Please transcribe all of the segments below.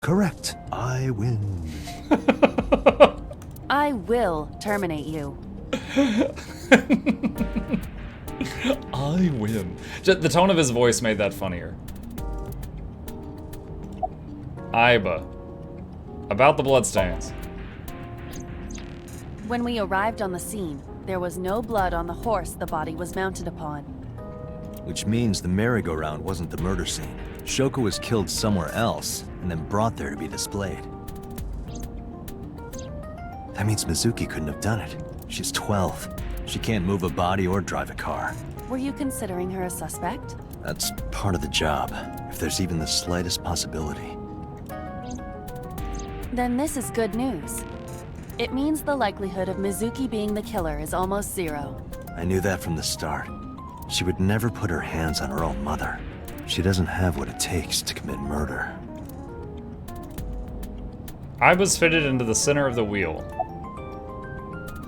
Correct. I win. I will terminate you. I win. The tone of his voice made that funnier. Iba. About the bloodstains. When we arrived on the scene, there was no blood on the horse the body was mounted upon. Which means the merry-go-round wasn't the murder scene. Shoko was killed somewhere else, and then brought there to be displayed. That means Mizuki couldn't have done it. She's 12. She can't move a body or drive a car. Were you considering her a suspect? That's part of the job, if there's even the slightest possibility. Then this is good news. It means the likelihood of Mizuki being the killer is almost zero. I knew that from the start. She would never put her hands on her own mother. She doesn't have what it takes to commit murder. Iba's fitted into the center of the wheel.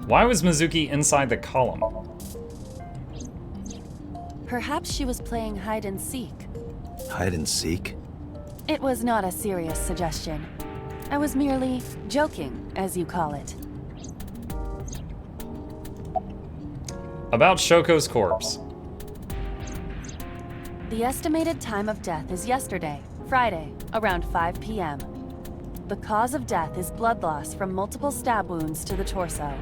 Why was Mizuki inside the column? Perhaps she was playing hide and seek. Hide and seek? It was not a serious suggestion. I was merely joking, as you call it. About Shoko's corpse. The estimated time of death is yesterday, Friday, around 5 p.m. The cause of death is blood loss from multiple stab wounds to the torso.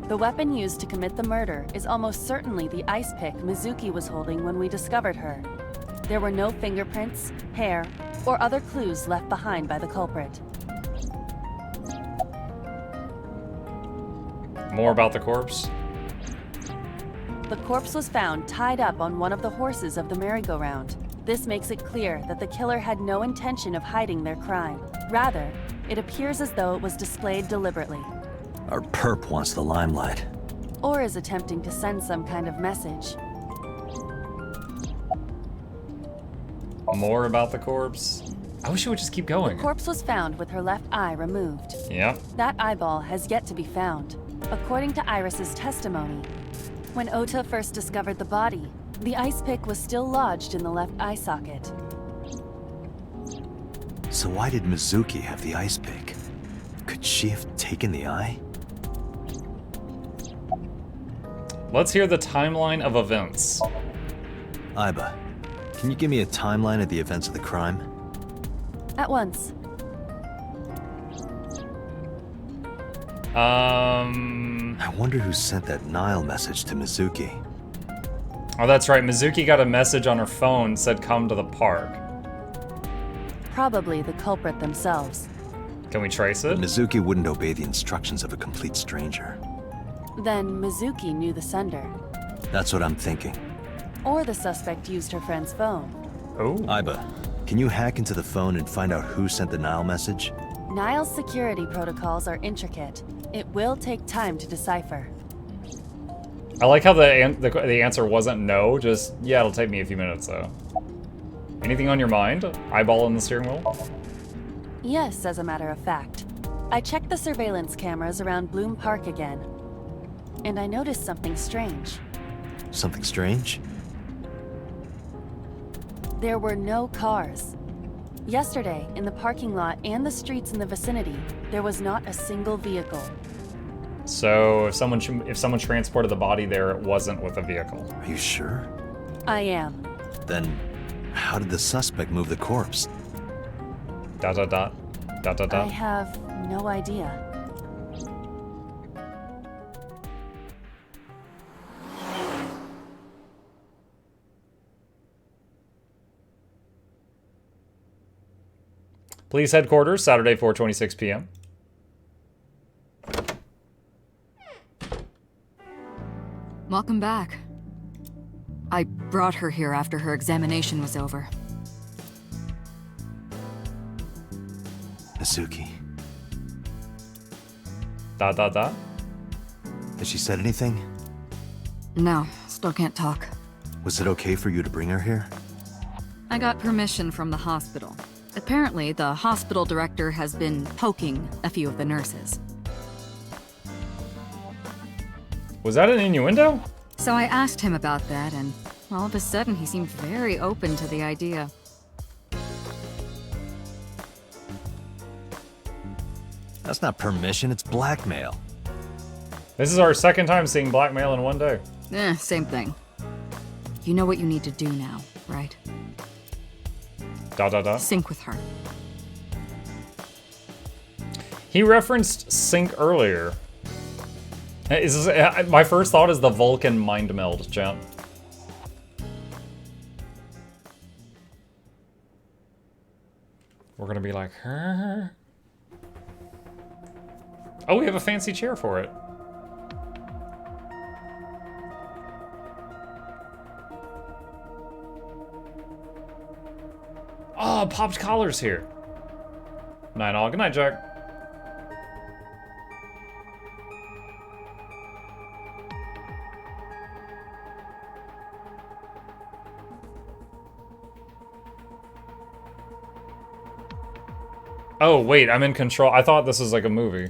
The weapon used to commit the murder is almost certainly the ice pick Mizuki was holding when we discovered her. There were no fingerprints, hair, or other clues left behind by the culprit. More about the corpse. The corpse was found tied up on one of the horses of the merry-go-round. This makes it clear that the killer had no intention of hiding their crime. Rather, it appears as though it was displayed deliberately. Our perp wants the limelight. Or is attempting to send some kind of message. More about the corpse. I wish it would just keep going. The corpse was found with her left eye removed. Yep. That eyeball has yet to be found. According to Iris's testimony, when Ota first discovered the body, the ice pick was still lodged in the left eye socket. So why did Mizuki have the ice pick? Could she have taken the eye? Let's hear the timeline of events. Iba, can you give me a timeline of the events of the crime? At once. I wonder who sent that Nile message to Mizuki. Oh, that's right. Mizuki got a message on her phone, said come to the park. Probably the culprit themselves. Can we trace it? Mizuki wouldn't obey the instructions of a complete stranger. Then Mizuki knew the sender. That's what I'm thinking. Or the suspect used her friend's phone. Oh. Iba, can you hack into the phone and find out who sent the Nile message? Nile's security protocols are intricate. It will take time to decipher. I like how the answer wasn't no, just, yeah, it'll take me a few minutes, though. Anything on your mind? Eyeball in the steering wheel? Yes, as a matter of fact. I checked the surveillance cameras around Bloom Park again. And I noticed something strange. Something strange? There were no cars. Yesterday, in the parking lot and the streets in the vicinity, there was not a single vehicle. So if someone transported the body there, it wasn't with a vehicle. Are you sure? I am. Then, how did the suspect move the corpse? ... I have no idea. Police headquarters, Saturday, 4:26 p.m. Welcome back. I brought her here after her examination was over. Mizuki. Has she said anything? No, still can't talk. Was it okay for you to bring her here? I got permission from the hospital. Apparently, the hospital director has been poking a few of the nurses. Was that an innuendo? So I asked him about that, and all of a sudden he seemed very open to the idea. That's not permission, it's blackmail. This is our second time seeing blackmail in one day. Same thing. You know what you need to do now, right? Sync with her. He referenced sync earlier. My first thought is the Vulcan mind meld, chat. We're gonna be like, huh? Oh, we have a fancy chair for it. Oh, popped collars here. Night all. Good night, Jack. Oh, wait, I'm in control. I thought this was like a movie.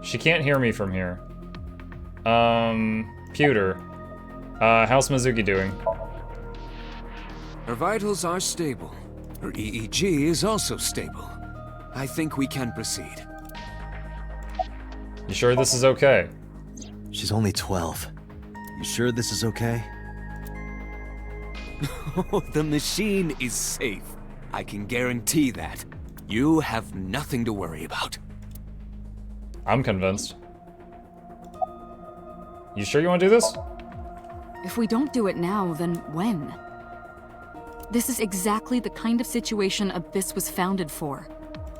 She can't hear me from here. Pewter. How's Mizuki doing? Her vitals are stable. Her EEG is also stable. I think we can proceed. You sure this is okay? She's only 12. You sure this is okay? The machine is safe. I can guarantee that. You have nothing to worry about. I'm convinced. You sure you want to do this? If we don't do it now, then when? This is exactly the kind of situation Abyss was founded for.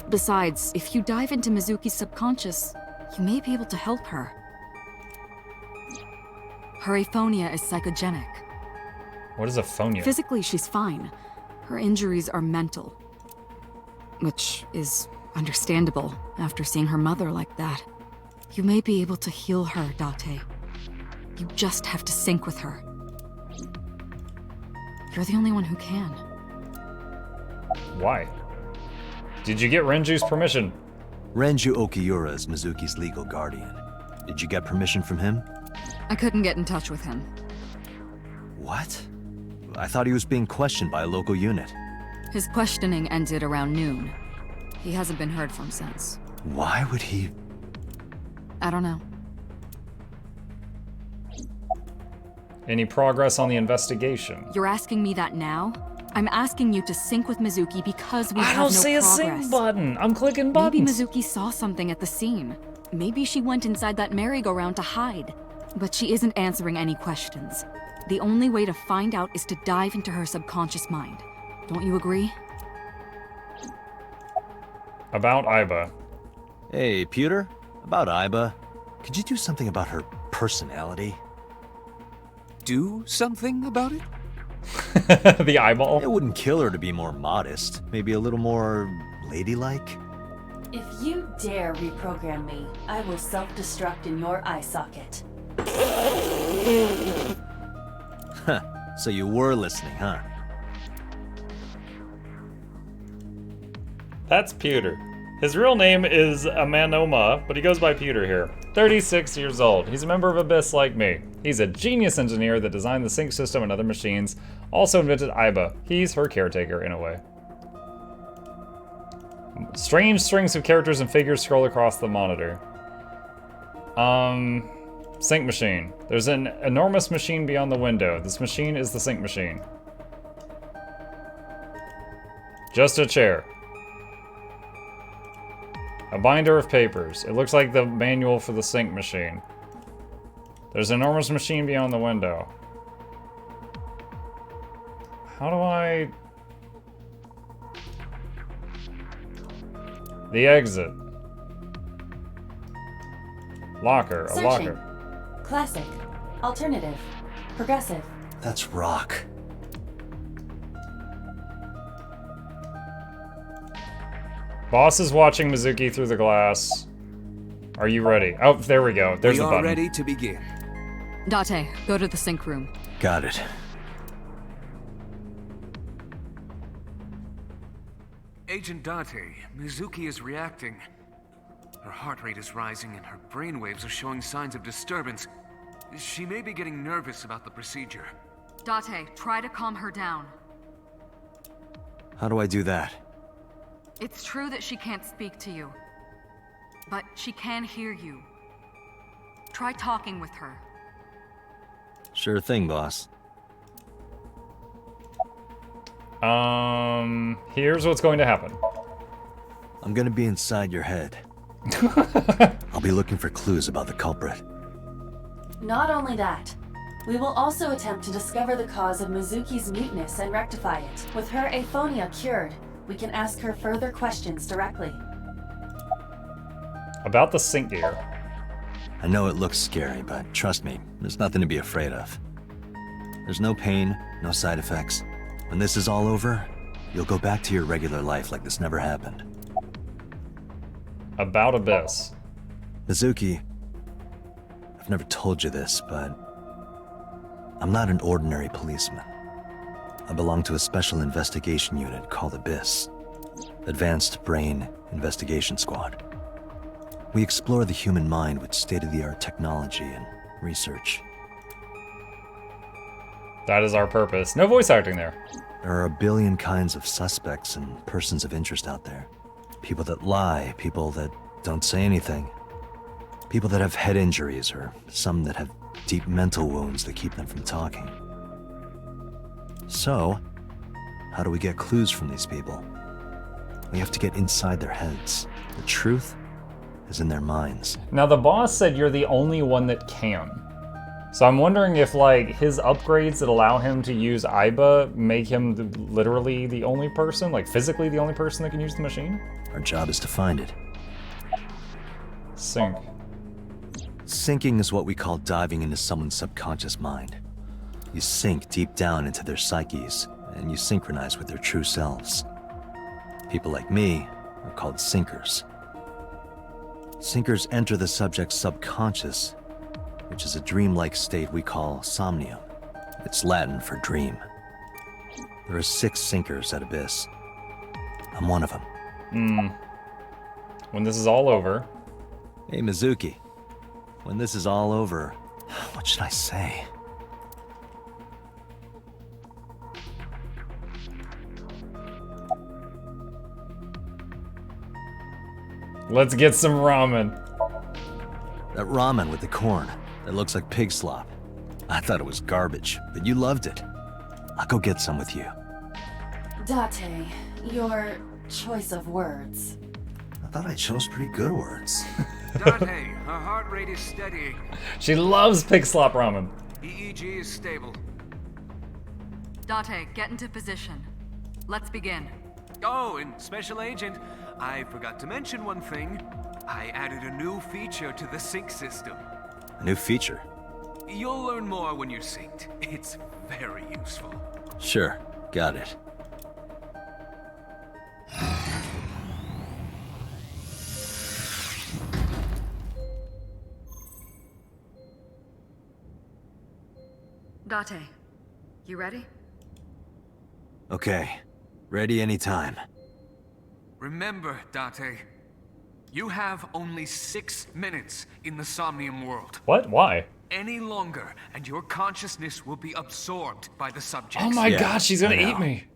Besides, if you dive into Mizuki's subconscious, you may be able to help her. Her aphonia is psychogenic. What is aphonia? Physically, she's fine. Her injuries are mental. Which is understandable after seeing her mother like that. You may be able to heal her, Date. You just have to sync with her. You're the only one who can. Why? Did you get Renju's permission? Renju Okiura is Mizuki's legal guardian. Did you get permission from him? I couldn't get in touch with him. What? I thought he was being questioned by a local unit. His questioning ended around noon. He hasn't been heard from since. Why would he... I don't know. Any progress on the investigation? You're asking me that now? I'm asking you to sync with Mizuki because we I have don't no see a progress. sync button. I'm clicking Maybe buttons. Mizuki saw something at the scene. Maybe she went inside that merry-go-round to hide. But she isn't answering any questions. The only way to find out is to dive into her subconscious mind. Don't you agree? About Aiba. Hey, Pewter? About Aiba. Could you do something about her personality? Do something about it? The eyeball? It wouldn't kill her to be more modest. Maybe a little more ladylike? If you dare reprogram me, I will self-destruct in your eye socket. Huh. So you were listening, huh? That's Pewter. His real name is Amanoma, but he goes by Pewter here. 36 years old. He's a member of Abyss like me. He's a genius engineer that designed the sync system and other machines. Also invented Aiba. He's her caretaker in a way. Strange strings of characters and figures scroll across the monitor. Sync machine. There's an enormous machine beyond the window. This machine is the sync machine. Just a chair. A binder of papers. It looks like the manual for the sync machine. There's an enormous machine beyond the window. How do I... The exit. Locker. A Searching. locker. Classic. Alternative. Progressive. That's rock. Boss is watching Mizuki through the glass. Are you ready? Oh, there we go. There's We the are button. ready to begin. Date, go to the sync room. Got it. Agent Date, Mizuki is reacting. Her heart rate is rising and her brainwaves are showing signs of disturbance. She may be getting nervous about the procedure. Date, try to calm her down. How do I do that? It's true that she can't speak to you, but she can hear you. Try talking with her. Sure thing, boss. Here's what's going to happen. I'm gonna be inside your head. I'll be looking for clues about the culprit. Not only that, we will also attempt to discover the cause of Mizuki's muteness and rectify it. With her aphonia cured, we can ask her further questions directly. About the sync gear. I know it looks scary, but trust me, there's nothing to be afraid of. There's no pain, no side effects. When this is all over, you'll go back to your regular life like this never happened. About Abyss. Mizuki, I've never told you this, but I'm not an ordinary policeman. I belong to a special investigation unit called Abyss, Advanced Brain Investigation Squad. We explore the human mind with state-of-the-art technology and research. That is our purpose. No voice acting there. There are a billion kinds of suspects and persons of interest out there. People that lie, people that don't say anything. People that have head injuries, or some that have deep mental wounds that keep them from talking. So, how do we get clues from these people? We have to get inside their heads. The truth is in their minds. Now, the boss said you're the only one that can. So I'm wondering if, like, his upgrades that allow him to use Aiba make him literally the only person, like physically the only person that can use the machine? Our job is to find it. Sync. Sinking is what we call diving into someone's subconscious mind. You sink deep down into their psyches, and you synchronize with their true selves. People like me are called sinkers. Sinkers enter the subject's subconscious, which is a dreamlike state we call Somnium. It's Latin for dream. There are 6 sinkers at Abyss. I'm one of them. When this is all over. Hey, Mizuki. When this is all over, what should I say? Let's get some ramen. That ramen with the corn. That looks like pig slop. I thought it was garbage, but you loved it. I'll go get some with you. Date, your choice of words. I thought I chose pretty good words. Date, her heart rate is steadying. She loves pig slop ramen. EEG is stable. Date, get into position. Let's begin. Oh, and Special Agent, I forgot to mention one thing. I added a new feature to the sync system. A new feature. You'll learn more when you're synced. It's very useful. Sure, got it. Date, you ready? Okay, ready anytime. Remember, Date, you have only 6 minutes in the Somnium world. What? Why? Any longer, and your consciousness will be absorbed by the subjects. Oh my Yeah, god, she's gonna I know. eat me.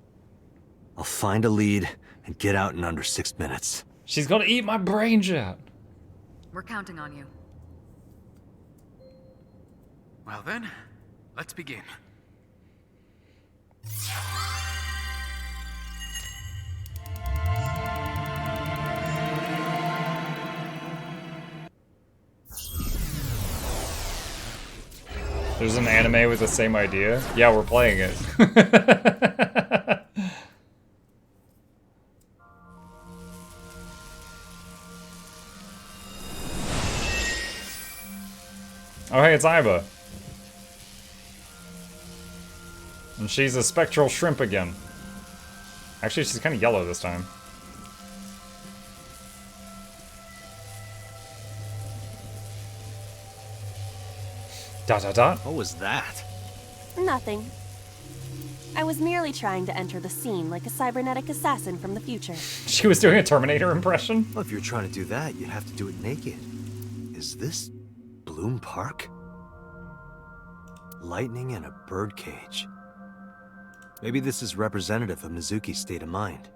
I'll find a lead and get out in under 6 minutes. She's gonna eat my brains out. We're counting on you. Well then, let's begin. There's an anime with the same idea. Yeah, we're playing it. Oh, hey, it's Aiba. And she's a spectral shrimp again. Actually, she's kind of yellow this time. Dot dot dot. What was that? Nothing. I was merely trying to enter the scene like a cybernetic assassin from the future. She was doing a Terminator impression. Well, if you're trying to do that, you'd have to do it naked. Is this Bloom Park? Lightning and a birdcage. Maybe this is representative of Mizuki's state of mind.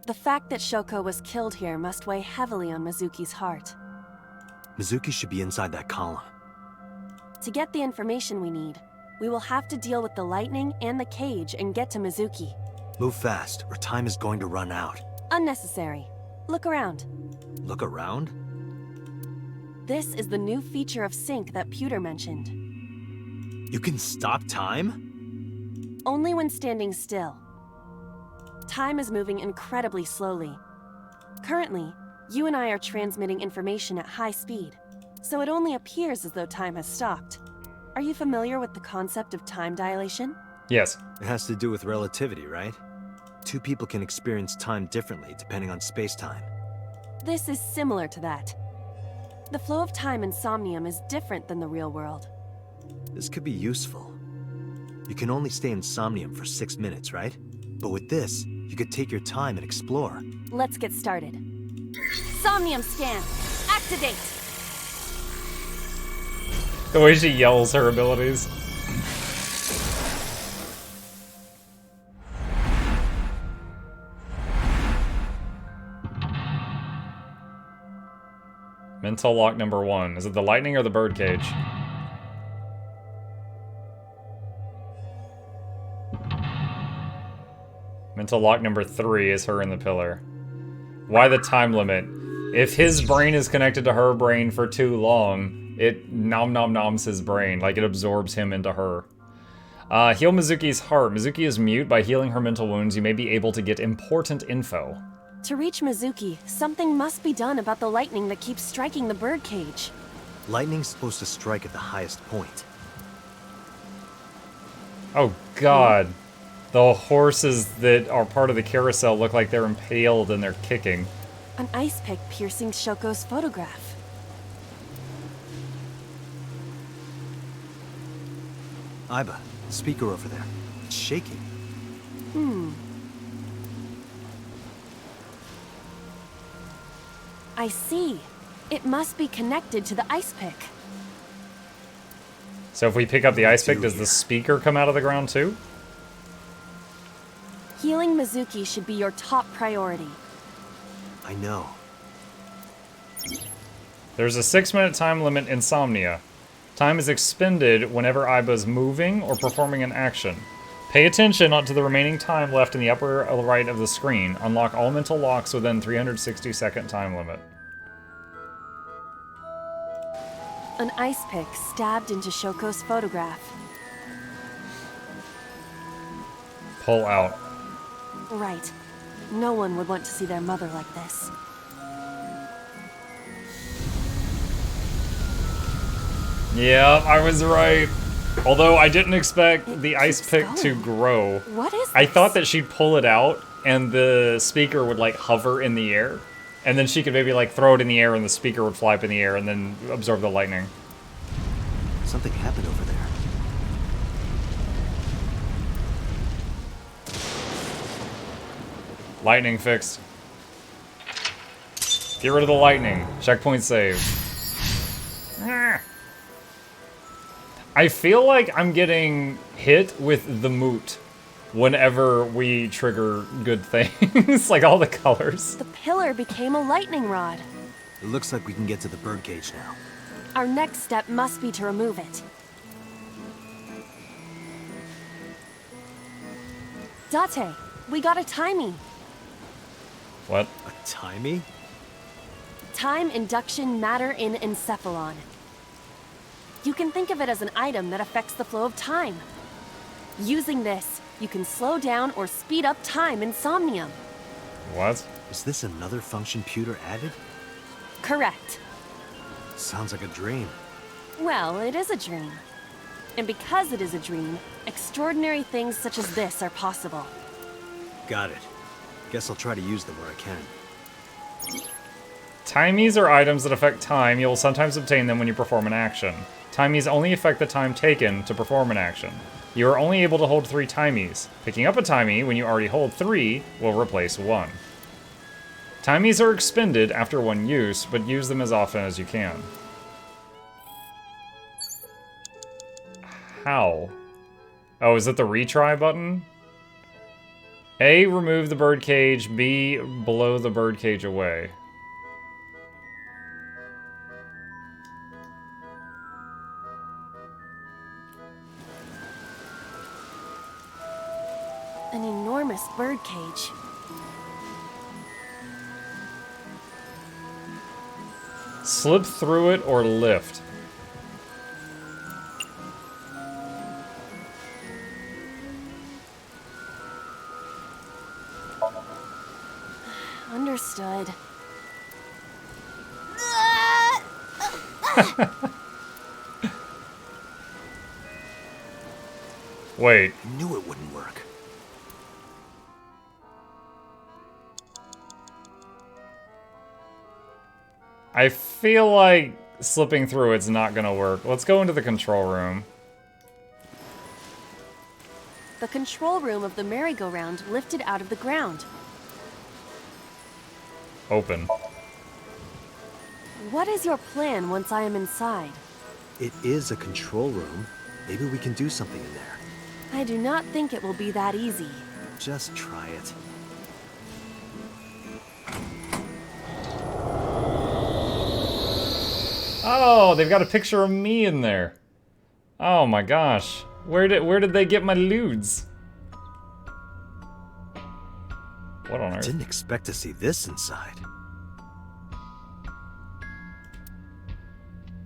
The fact that Shoko was killed here must weigh heavily on Mizuki's heart. Mizuki should be inside that column. To get the information we need, we will have to deal with the lightning and the cage and get to Mizuki. Move fast, or time is going to run out. Unnecessary. Look around. Look around? This is the new feature of Sync that Pewter mentioned. You can stop time? Only when standing still. Time is moving incredibly slowly. Currently, you and I are transmitting information at high speed, so it only appears as though time has stopped. Are you familiar with the concept of time dilation? Yes. It has to do with relativity, right? Two people can experience time differently depending on space-time. This is similar to that. The flow of time in Somnium is different than the real world. This could be useful. You can only stay in Somnium for 6 minutes, right? But with this, you could take your time and explore. Let's get started. Somnium scan! Activate! The way she yells her abilities. Mental lock number 1. Is it the lightning or the birdcage? Mental lock number 3 is her in the pillar. Why the time limit? If his brain is connected to her brain for too long, it nom-nom-noms his brain, like it absorbs him into her. Heal Mizuki's heart. Mizuki is mute. By healing her mental wounds, you may be able to get important info. To reach Mizuki, something must be done about the lightning that keeps striking the birdcage. Lightning's supposed to strike at the highest point. Oh god. The horses that are part of the carousel look like they're impaled and they're kicking. An ice pick piercing Shoko's photograph. Aiba, the speaker over there. It's shaking. I see. It must be connected to the ice pick. So if we pick up the ice pick, does the speaker come out of the ground too? Healing Mizuki should be your top priority. I know. There's a 6-minute time limit in Somnia. Time is expended whenever Aiba's moving or performing an action. Pay attention to the remaining time left in the upper right of the screen. Unlock all mental locks within 360-second time limit. An ice pick stabbed into Shoko's photograph. Pull out. Right. No one would want to see their mother like this. Yeah, I was right. Although I didn't expect the ice keeps pick going. to grow. What is this? I thought that she'd pull it out and the speaker would like hover in the air. And then she could maybe like throw it in the air and the speaker would fly up in the air and then absorb the lightning. Something happened over there. Lightning fixed. Get rid of the lightning. Checkpoint saved. I feel like I'm getting hit with the moot whenever we trigger good things. Like all the colors. The pillar became a lightning rod. It looks like we can get to the birdcage now. Our next step must be to remove it. Date, we got a timey. What? A timey? Time induction matter in encephalon. You can think of it as an item that affects the flow of time. Using this, you can slow down or speed up time in Somnium. What? Is this another function Pewter added? Correct. Sounds like a dream. Well, it is a dream. And because it is a dream, extraordinary things such as this are possible. Got it. Guess I'll try to use them where I can. Timies are items that affect time. You will sometimes obtain them when you perform an action. Timies only affect the time taken to perform an action. You are only able to hold 3 timies. Picking up a timie when you already hold 3 will replace 1. Timies are expended after 1 use, but use them as often as you can. How? Oh, is it the retry button? A, remove the birdcage. B, blow the birdcage away. An enormous birdcage. Slip through it or lift. Understood. Wait. I knew it wouldn't work. I feel like slipping through it's not gonna work. Let's go into the control room. The control room of the merry-go-round lifted out of the ground. Open. What is your plan once I am inside? It is a control room. Maybe we can do something in there. I do not think it will be that easy. Just try it. Oh, they've got a picture of me in there. Oh my gosh. Where did they get my lewds? What on earth? Didn't expect to see this inside.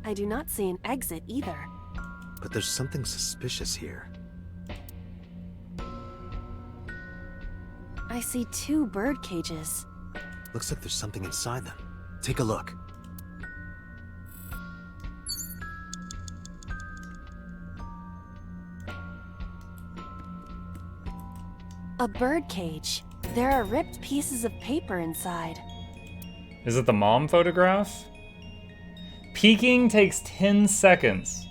I do not see an exit either. But there's something suspicious here. I see 2 bird cages. Looks like there's something inside them. Take a look. A bird cage. There are ripped pieces of paper inside. Is it the mom photograph? Peeking takes 10 seconds.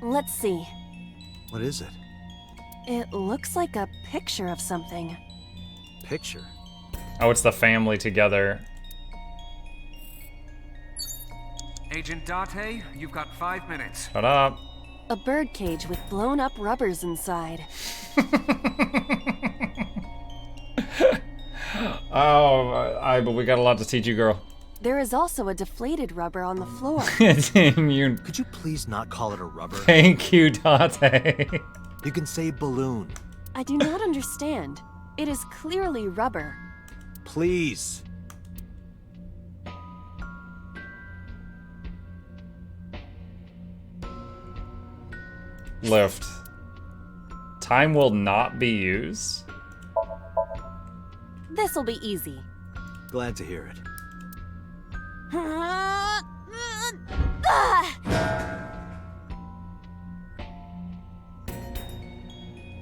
Let's see. What is it? It looks like a picture of something. Picture? Oh, it's the family together. Agent Date, you've got 5 minutes. Shut up. A bird cage with blown up rubbers inside. But we got a lot to teach you, girl. There is also a deflated rubber on the floor. You, Could you please not call it a rubber? thank you, Date. You can say balloon. I do not understand. It is clearly rubber. Please. Lift. Time will not be used. This'll be easy. Glad to hear it.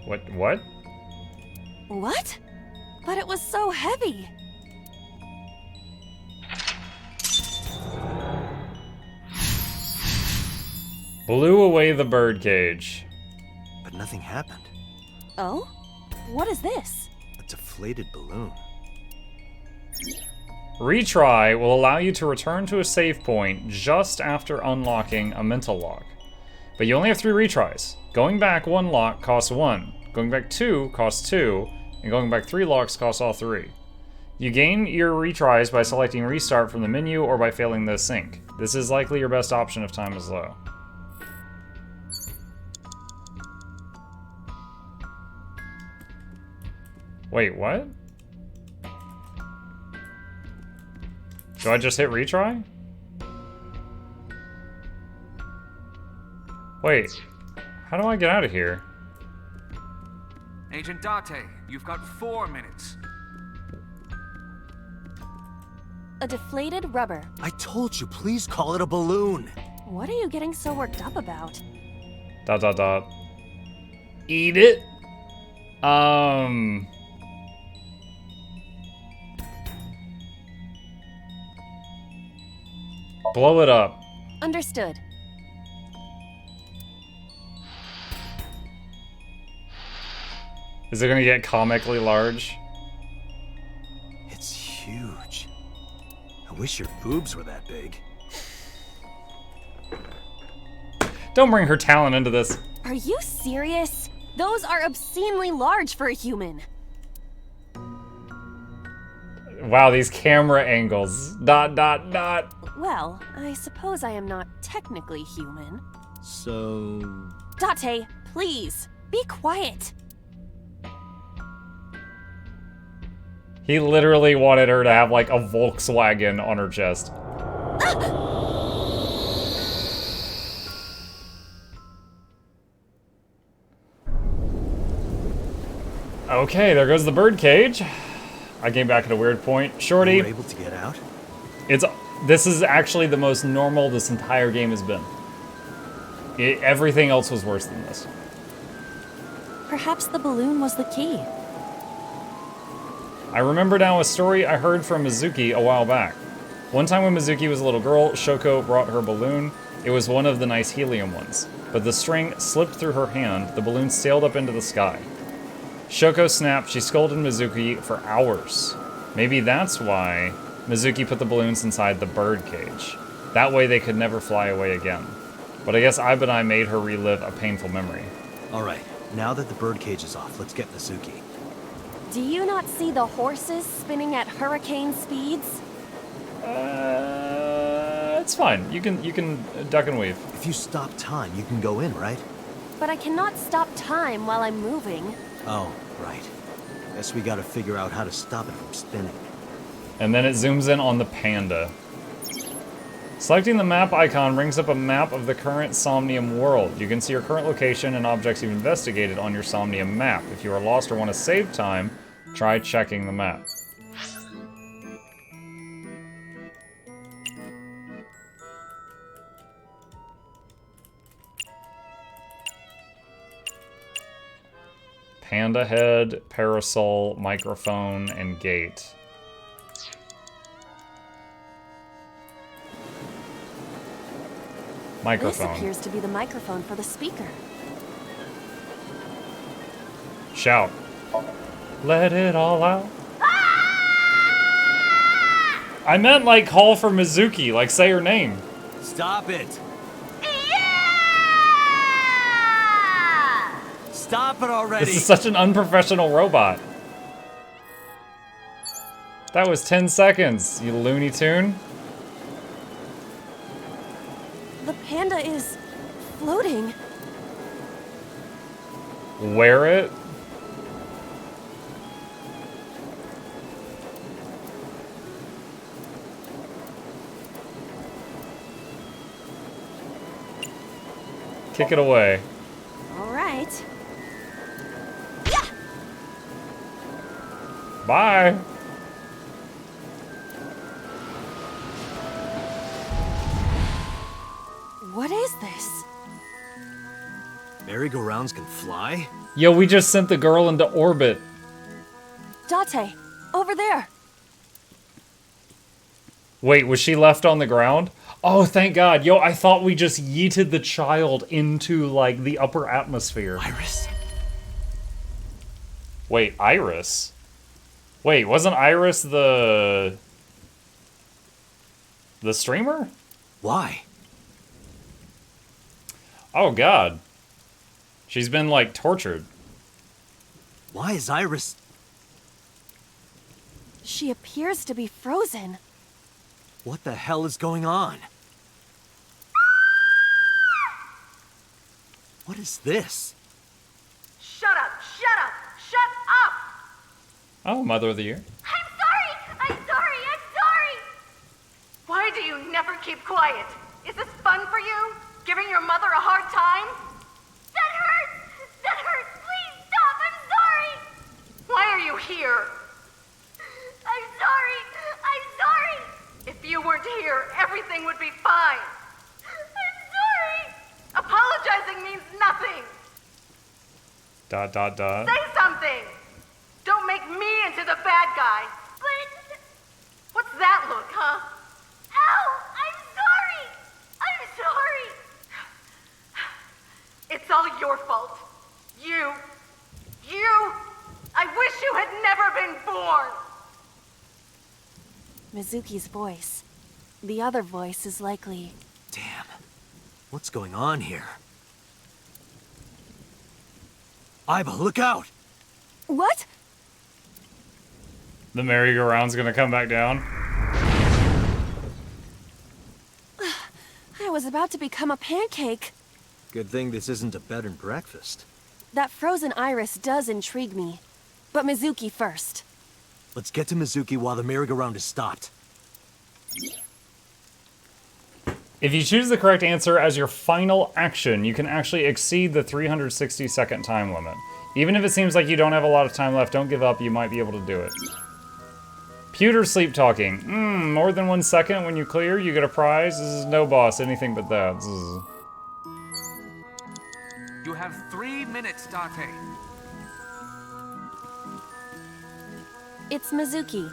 What? What? But it was so heavy. Blew away the birdcage. But nothing happened. Oh? What is this? A deflated balloon. Retry will allow you to return to a save point just after unlocking a mental lock. But you only have 3 retries. Going back 1 lock costs 1. Going back 2 costs 2. And going back 3 locks costs all 3. You gain your retries by selecting restart from the menu or by failing the sync. This is likely your best option if time is low. Wait, what? Do I just hit retry? Wait, how do I get out of here? Agent Date, you've got 4 minutes. A deflated rubber. I told you, please call it a balloon. What are you getting so worked up about? ... Eat it? Blow it up. Understood. Is it gonna get comically large? It's huge. I wish your boobs were that big. Don't bring her talent into this. Are you serious? Those are obscenely large for a human. Wow, these camera angles. Dot, dot, dot. Well, I suppose I am not technically human. So... Date, please, be quiet. He literally wanted her to have like a Volkswagen on her chest. Okay, there goes the bird cage. I came back at a weird point. Shorty, You were able to get out? this is actually the most normal this entire game has been. Everything else was worse than this. Perhaps the balloon was the key. I remember now a story I heard from Mizuki a while back. One time when Mizuki was a little girl, Shoko brought her balloon. It was one of the nice helium ones. But the string slipped through her hand, the balloon sailed up into the sky. Shoko snapped, she scolded Mizuki for hours. Maybe that's why Mizuki put the balloons inside the bird cage. That way they could never fly away again. But I guess Ibanai made her relive a painful memory. Alright, now that the birdcage is off, let's get Mizuki. Do you not see the horses spinning at hurricane speeds? It's fine. You can duck and weave. If you stop time, you can go in, right? But I cannot stop time while I'm moving. Oh, right. Guess we gotta figure out how to stop it from spinning. And then it zooms in on the panda. Selecting the map icon brings up a map of the current Somnium world. You can see your current location and objects you've investigated on your Somnium map. If you are lost or want to save time, try checking the map. Panda head, parasol, microphone, and gate. Microphone. This appears to be the microphone for the speaker. Shout. Let it all out. I meant like call for Mizuki, like say her name. Stop it! Stop it already! This is such an unprofessional robot. That was 10 seconds, you Looney Tune. The panda is floating. Wear it. Kick it away. All right. Bye. What is this? Merry-go-rounds can fly? Yo, we just sent the girl into orbit. Date, over there. Wait, was she left on the ground? Oh, thank God. Yo, I thought we just yeeted the child into, like, the upper atmosphere. Iris? Wait, Iris? Wait, wasn't Iris the streamer? Why? Oh, God. She's been, like, tortured. Why is Iris... She appears to be frozen. What the hell is going on? What is this? Shut up! Shut up! Shut up! Oh, Mother of the Year. I'm sorry! I'm sorry! I'm sorry! Why do you never keep quiet? Is this fun for you? Giving your mother a hard time? That hurts! That hurts! Please stop! I'm sorry! Why are you here? I'm sorry! I'm sorry! If you weren't here, everything would be fine. I'm sorry! Apologizing means nothing! Dot, dot, dot. Say something! Don't make me into the bad guy! But... What's that look, huh? Ow! I'm sorry! I'm sorry! It's all your fault. You... I wish you had never been born! Mizuki's voice. The other voice is likely... Damn. What's going on here? Iva, look out! What? The merry-go-round's gonna come back down. I was about to become a pancake. Good thing this isn't a bed and breakfast. That frozen iris does intrigue me. But Mizuki first. Let's get to Mizuki while the merry-go-round is stopped. If you choose the correct answer as your final action, you can actually exceed the 360-second time limit. Even if it seems like you don't have a lot of time left, don't give up, you might be able to do it. Pewter sleep talking. More than 1 second when you clear, you get a prize. This is no boss, anything but that. You have 3 minutes, Date. It's Mizuki.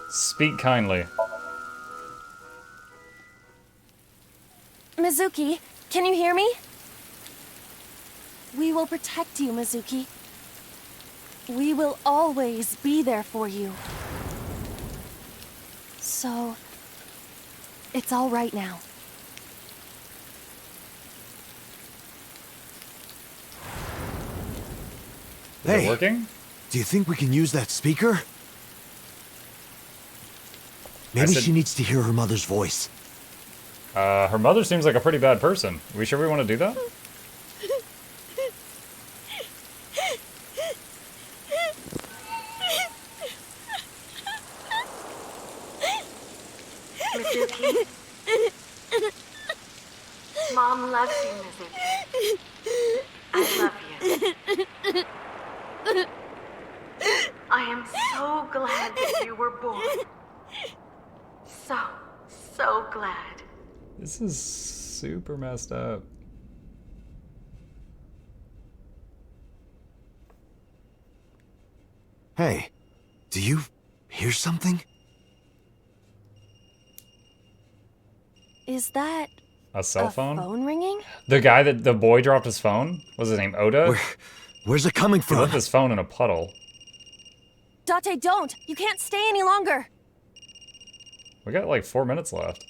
Speak kindly. Mizuki, can you hear me? We will protect you, Mizuki. We will always be there for you. So, it's all right now. Is it working? Do you think we can use that speaker? Maybe she needs to hear her mother's voice. Her mother seems like a pretty bad person. Are we sure we want to do that? Mizuki. Mom loves you, Mizuki. I love you. I am so glad that you were born. So glad. This is super messed up. Hey, do you hear something? Is that A cell a phone? phone ringing? The guy that the boy dropped his phone? Was his name Oda? Where's it coming He from? left his phone in a puddle. Date, don't! You can't stay any longer! We got like 4 minutes left.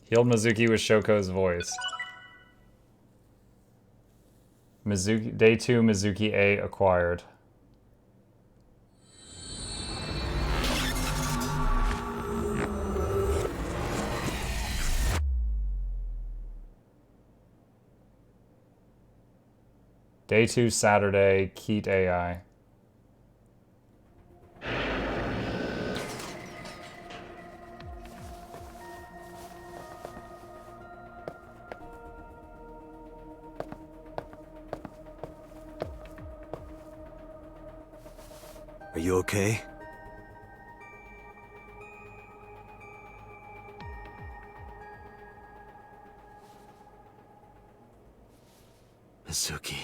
Healed Mizuki with Shoko's voice. Mizuki, Day 2, Mizuki A acquired. Day 2, Saturday, Keat AI. Are you okay? Mizuki.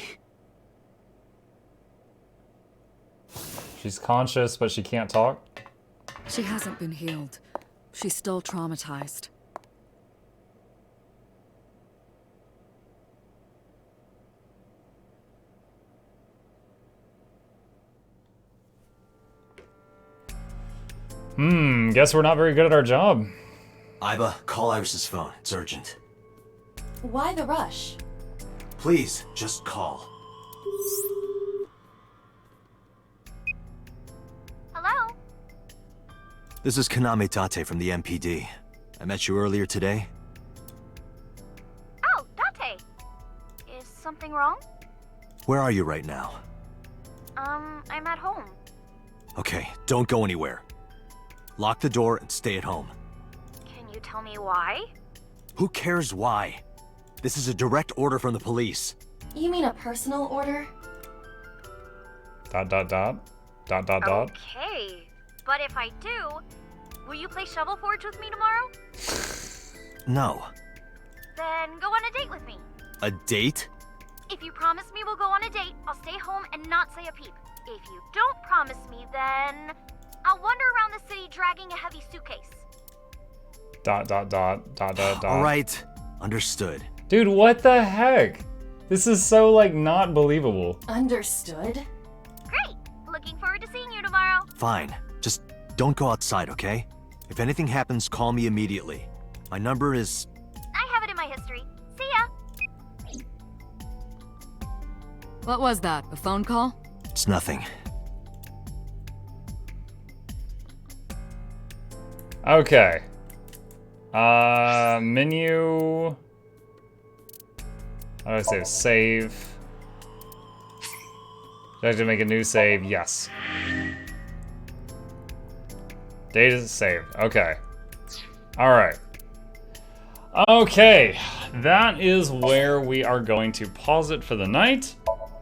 She's conscious, but she can't talk. She hasn't been healed. She's still traumatized. Guess we're not very good at our job. Iba, call Iris's phone. It's urgent. Why the rush? Please, just call. Hello? This is Kaname Tate from the MPD. I met you earlier today. Oh, Date. Is something wrong? Where are you right now? I'm at home. Okay, don't go anywhere. Lock the door and stay at home. Can you tell me why? Who cares why? This is a direct order from the police. You mean a personal order? ... Dot. Okay, but if I do, will you play Shovel Forge with me tomorrow? No. Then go on a date with me. A date? If you promise me we'll go on a date, I'll stay home and not say a peep. If you don't promise me, then I'll wander around the city dragging a heavy suitcase. Dot. All right. Understood. Dude, what the heck? This is so, like, not believable. Understood? Great! Looking forward to seeing you tomorrow. Fine. Just don't go outside, okay? If anything happens, call me immediately. My number is... I have it in my history. See ya! What was that? A phone call? It's nothing. Okay. Menu. How do I save? Save. Do I have to make a new save? Yes. Data saved. Okay. Alright. Okay. That is where we are going to pause it for the night.